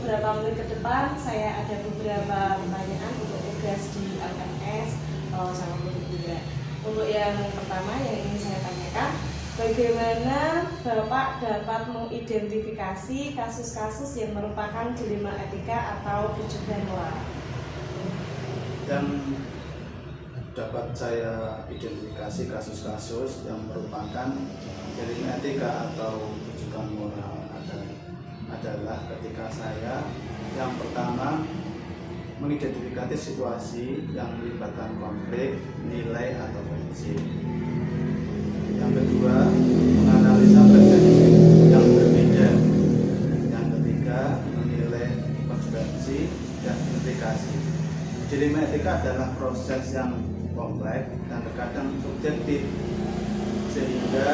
beberapa menit ke depan saya ada beberapa pertanyaan untuk tugas di LMS sama Bu juga. Untuk yang pertama yang ingin saya tanyakan, bagaimana Bapak dapat mengidentifikasi kasus-kasus yang merupakan dilema etika atau tujuan moral? Yang dapat saya identifikasi kasus-kasus yang merupakan dilema etika atau tujuan moral adalah ketika saya yang pertama mengidentifikasi situasi yang melibatkan konflik, nilai atau prinsip. Yang kedua, menganalisa persepsi yang berbeda. Yang ketiga, menilai konsekuensi dan implikasi. Dilema etika adalah proses yang kompleks dan terkadang subjektif, sehingga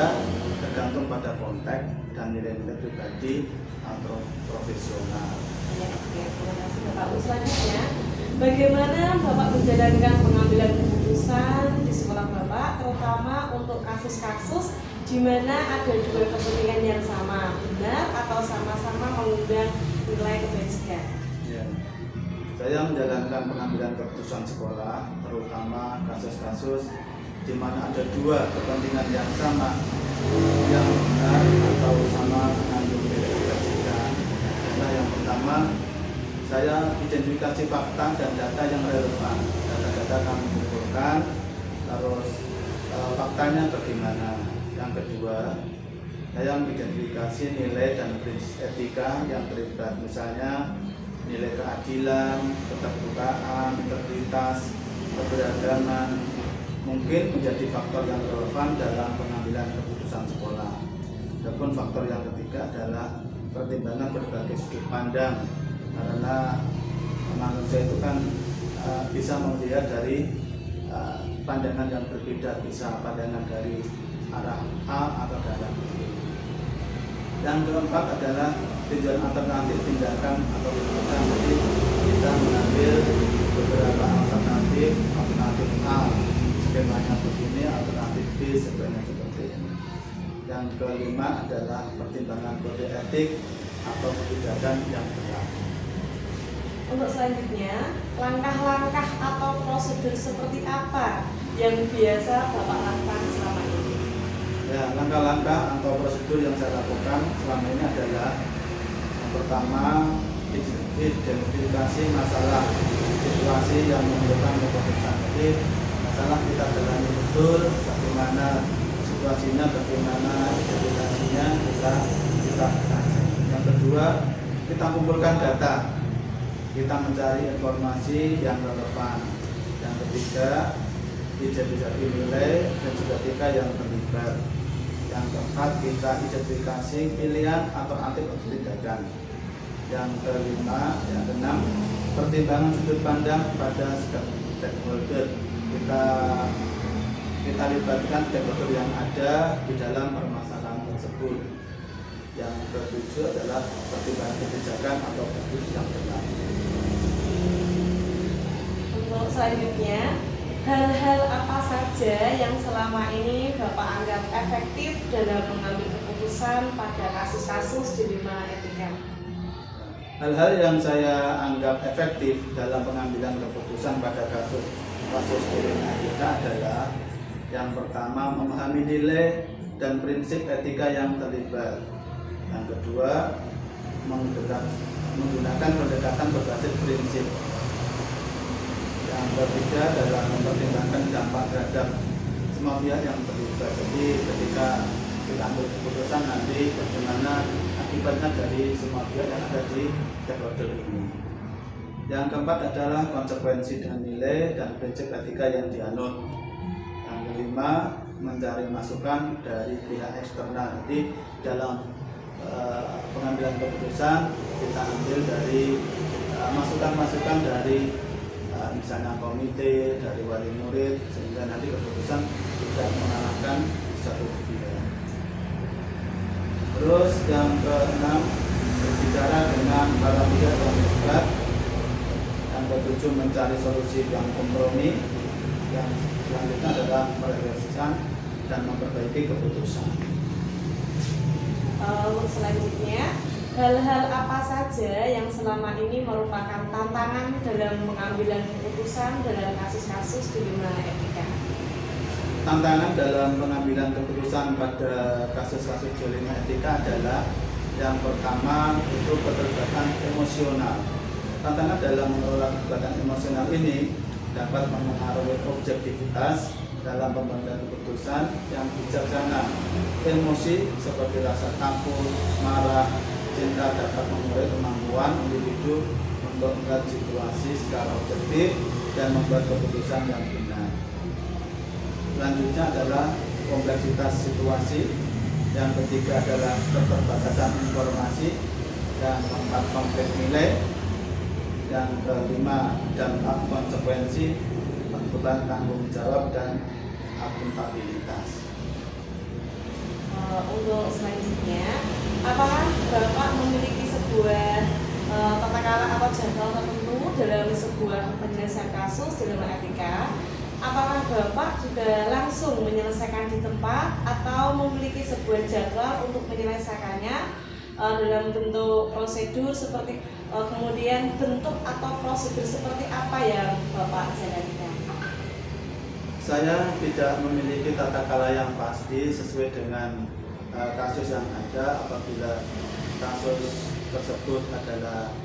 tergantung pada konteks dan nilai-nilai pribadi atau profesional. Ya, terima kasih Bapak. Selanjutnya, bagaimana Bapak menjalankan pengambilan keputusan di sekolah Bapak, terutama untuk kasus-kasus di mana ada dua kepentingan yang sama, benar atau sama-sama mengundang nilai kebajikan? Ya. Saya menjalankan pengambilan keputusan sekolah, terutama kasus-kasus di mana ada dua kepentingan yang sama, yang benar atau sama mengandung nilai kebajikan. Nah, yang pertama, saya identifikasi fakta dan data yang relevan. Data-data kami kumpulkan, terus faktanya bagaimana. Yang kedua, saya mengidentifikasi nilai dan prinsip etika yang terlibat, misalnya nilai keadilan, keterbukaan, integritas, keberagaman, mungkin menjadi faktor yang relevan dalam pengambilan keputusan sekolah. Adapun faktor yang ketiga adalah pertimbangan berbagai sudut pandang, karena manusia itu kan bisa melihat dari pandangan yang berbeda, bisa pandangan dari arah A atau dari arah B. Yang keempat adalah tujuan alternatif tindakan atau keputusan. Jadi kita mengambil beberapa alternatif A skemanya begini, alternatif B skemanya seperti ini. Yang kelima adalah pertimbangan kode etik atau kebijakan yang berlaku. Untuk selanjutnya, langkah-langkah atau prosedur seperti apa yang biasa Bapak lakukan selama ini? Ya, langkah-langkah atau prosedur yang saya lakukan selama ini adalah yang pertama, identifikasi masalah situasi yang memerlukan keputusan. Jadi masalah kita dalami betul, bagaimana situasinya, bagaimana identifikasinya, kita kaji. Yang kedua, kita kumpulkan data, kita mencari informasi yang relevan. Yang ketiga, identifikasi nilai dan juga etika yang terlibat. Yang keempat, kita identifikasi pilihan atau alternatif tindakan. Yang kelima, yang keenam, pertimbangan sudut pandang pada stakeholder. Kita libatkan stakeholder yang ada di dalam permasalahan tersebut. Yang ketujuh adalah pertimbangan kebijakan atau keputusan yang berlaku. Untuk selanjutnya, hal-hal apa saja yang selama ini Bapak anggap efektif dalam mengambil keputusan pada kasus-kasus dilema etika? Hal-hal yang saya anggap efektif dalam pengambilan keputusan pada kasus dilema etika adalah yang pertama, memahami nilai dan prinsip etika yang terlibat. Yang kedua, menggunakan pendekatan berbasis prinsip. Yang ketiga adalah mempertimbangkan dampak terhadap semua pihak yang terlibat. Jadi ketika kita ambil keputusan nanti bagaimana akibatnya dari semua pihak yang ada di stakeholder ini. Yang keempat adalah konsekuensi dan nilai dan prinsip etika yang dianut. Yang kelima, mencari masukan dari pihak eksternal. Jadi dalam pengambilan keputusan kita ambil dari masukan-masukan dari misalnya komite, dari wali murid, sehingga nanti keputusan tidak mengalahkan satu pihak. Terus yang keenam, berbicara dengan para pihak yang terlibat. Yang ketujuh, mencari solusi yang kompromi. Yang selanjutnya adalah merefleksikan dan memperbaiki keputusan. Selanjutnya, hal-hal apa saja yang selama ini merupakan tantangan dalam pengambilan keputusan dalam kasus-kasus dilema etika? Tantangan dalam pengambilan keputusan pada kasus-kasus dilema etika adalah yang pertama itu keterlibatan emosional. Tantangan dalam mengelola keterlibatan emosional ini dapat mempengaruhi objektivitas dalam pembuatan keputusan yang bijaksana. Emosi seperti rasa takut, marah, cinta dapat mengurangi kemampuan individu untuk melihat situasi secara objektif dan membuat keputusan yang benar. Selanjutnya adalah kompleksitas situasi. Yang ketiga adalah keterbatasan informasi. Yang keempat konflik nilai. Yang kelima dampak konsekuensi, beban tanggung jawab dan akuntabilitas. Untuk selanjutnya, apakah Bapak memiliki sebuah tata cara atau jadwal tertentu dalam sebuah penyelesaian kasus dilema etika? Apakah Bapak juga langsung menyelesaikan di tempat atau memiliki sebuah jadwal untuk menyelesaikannya dalam bentuk prosedur seperti kemudian bentuk atau prosedur seperti apa yang Bapak jalankan? Saya tidak memiliki tata cara yang pasti sesuai dengan kasus yang ada. Apabila kasus tersebut adalah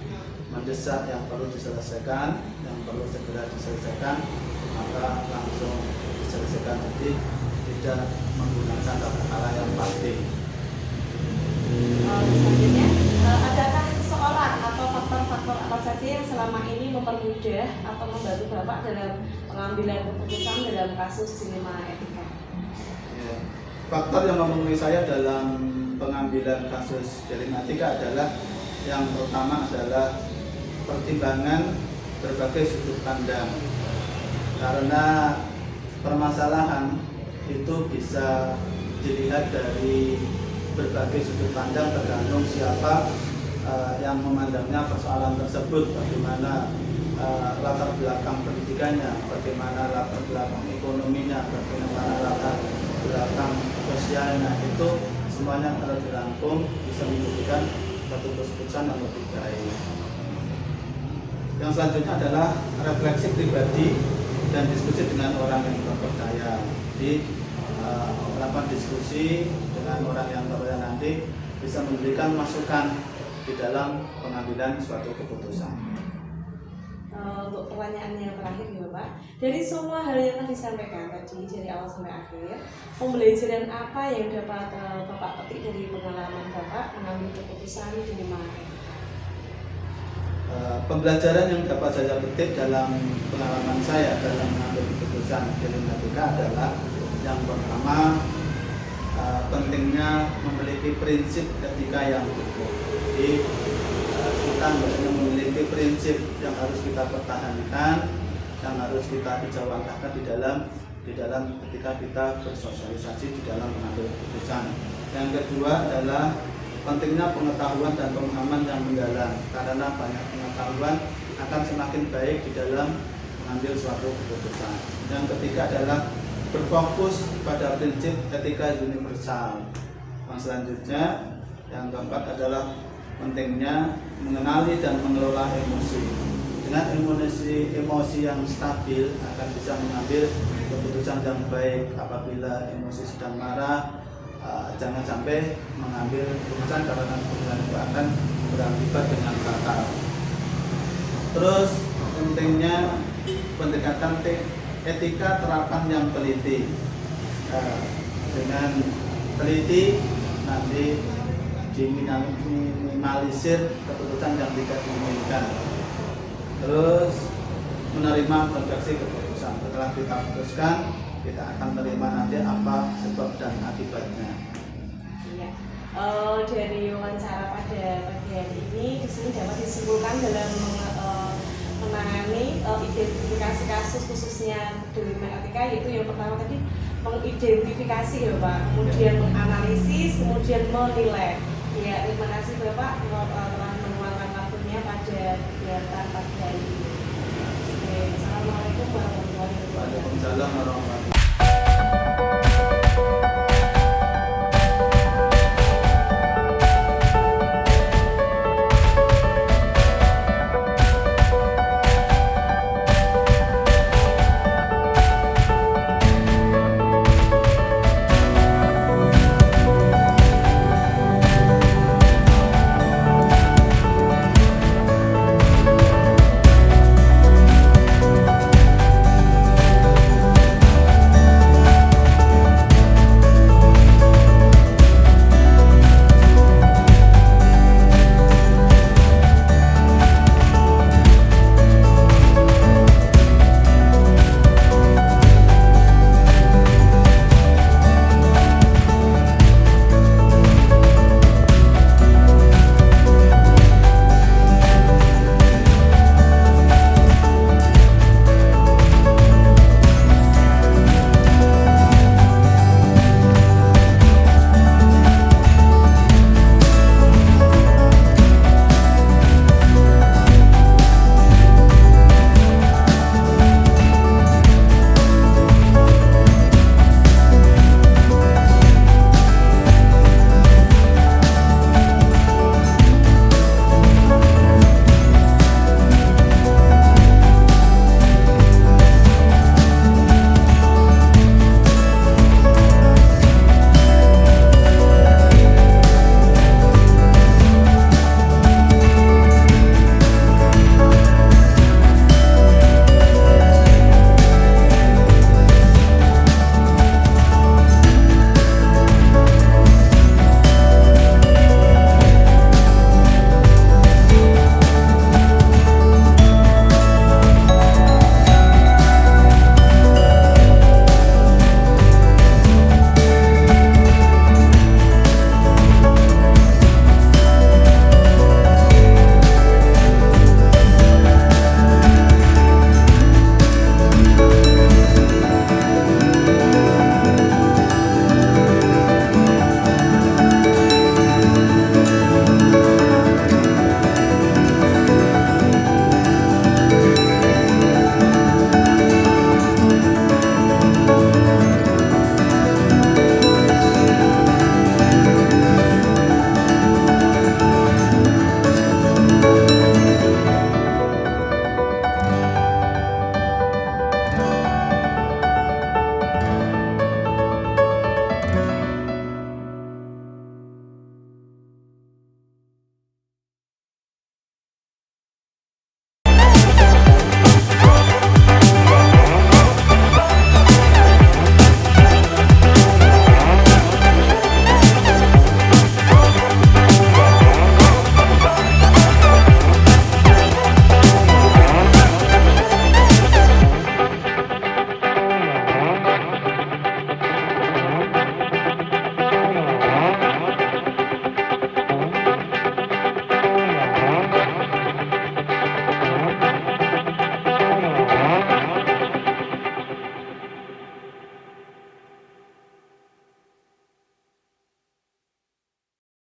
mendesak yang perlu diselesaikan, yang perlu segera diselesaikan, maka langsung diselesaikan. Jadi tidak menggunakan tata cara yang pasti. Selanjutnya, adakah seseorang atau faktor-faktor apa saja yang selama ini mempermudah atau membantu Bapak dalam pengambilan keputusan dalam kasus dilema etika? Ya. Faktor yang memenuhi saya dalam pengambilan kasus dilema etika adalah yang pertama adalah pertimbangan berbagai sudut pandang. Karena permasalahan itu bisa dilihat dari berbagai sudut pandang tergantung siapa yang memandangnya persoalan tersebut, bagaimana latar belakang pendidikannya, bagaimana latar belakang ekonominya, bagaimana latar belakang sosialnya. Itu semuanya kalau dirangkum bisa memberikan satu keputusan yang lebih baik. Yang selanjutnya adalah refleksi pribadi dan diskusi dengan orang yang terpercaya. Jadi melakukan diskusi dengan orang yang terpercaya nanti bisa memberikan masukan di dalam pengambilan suatu keputusan. Untuk pertanyaan yang terakhir ya Bapak, dari semua hal yang telah disampaikan tadi dari awal sampai akhir, pembelajaran apa yang dapat Bapak petik dari pengalaman Bapak mengambil keputusan dilema etika? Pembelajaran yang dapat saya petik dalam pengalaman saya dalam mengambil keputusan dilema etika adalah yang pertama, pentingnya memiliki prinsip etika yang utuh. Jadi kita memiliki prinsip yang harus kita pertahankan, yang harus kita hijaukan di dalam ketika kita bersosialisasi di dalam mengambil keputusan. Yang kedua adalah pentingnya pengetahuan dan pemahaman yang mendalam, karena banyak pengetahuan akan semakin baik di dalam mengambil suatu keputusan. Yang ketiga adalah berfokus pada prinsip etika universal. Yang selanjutnya, yang keempat adalah pentingnya mengenali dan mengelola emosi. Dengan emosi yang stabil akan bisa mengambil keputusan yang baik. Apabila emosi sedang marah, jangan sampai mengambil keputusan karena keputusan itu akan berakibat dengan fatal. Terus pentingnya pendekatan etika terapan yang teliti. Dengan teliti nanti diminimalisir keputusan yang tidak diinginkan. Terus menerima konsekuensi keputusan. Setelah kita putuskan, kita akan terima nanti apa sebab dan akibatnya. Iya. Dari wawancara pada bagian ini di sini dapat disimpulkan dalam menangani identifikasi kasus khususnya dilema etika, yaitu yang pertama tadi mengidentifikasi ya Pak, kemudian menganalisis, kemudian menilai. Ya, terima kasih Bapak telah meluangkan waktunya pada kegiatan pagi hari ini. Assalamualaikum warahmatullahi wabarakatuh. Waalaikumsalam warahmatullahi wabarakatuh.